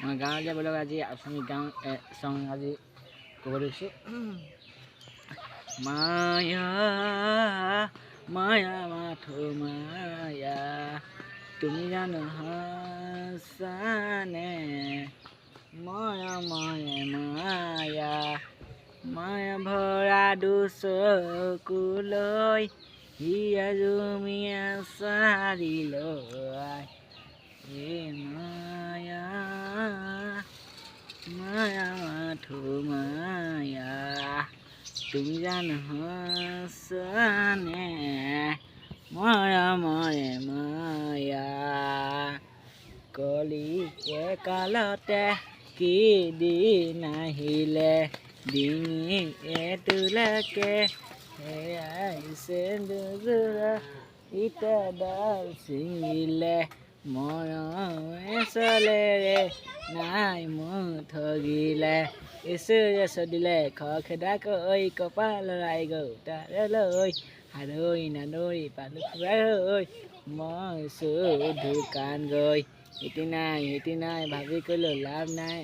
মই গাঁৱলীয়া বোলক আজি অসমীয়া গাঁও চং আজি ক'ব লৈছোঁ। মায়া মায়া মাথো মায়া তুমি জানো হাসানে মায়া মায়া মায়া মায়া ভৰা দুচকুলৈ হিয়া জুমিয়া চাৰিলৈ মায়া মায়া মাথো মায়া তুমি জানো হাসানে মায়া মায়া মায়া কলিকে কালতে কি দিন আহিলে ডিঙিয়ে তোলাকে হেৰাইছে দুযোৰা ইটাডাল ছিঙিলে মৰমে চলেৰে নাই মোক ঠগিলে ঈশ্বৰে চদিলে খৰখেদাকৈ কপাল লৰাই গৌতালৈ হাদৈ নাদৈ পালো খুৱাই মই দোকান গৈ ইতি নাই ভাবি ক'লো লাভ নাই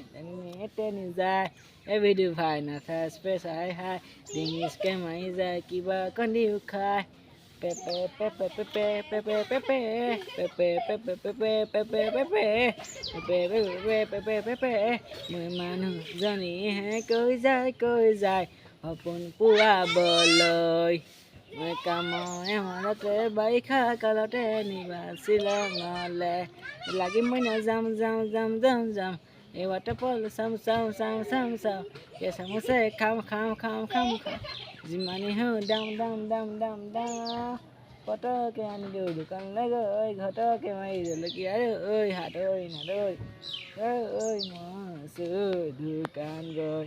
তেনি যায় এভিডিও ভাই নাথা স্পেচ হাই হাই ডিঙিচকে মাৰি যায় কিবা কন্দি খায় পেপে পেপে পেপে পেপে পেপে পেপে পেপে পেপে পেপে পেপে পেপে পেপে পেপে মই মানুহজনীহে কৈ যায় সপোন পুৰাবলৈ মই কামৰে মনতে বাৰিষা কালতে নিবাচিলে নলে লাগি মই যাম এই ৱাটাৰফল চাম চামুচে খাম যিমানেই হওঁ দাম পটকে আনিলোঁ দোকানলৈ গৈ ঘটকে মাৰি জলকীয়া হাদৈ নাদৈ মই দোকান গৈ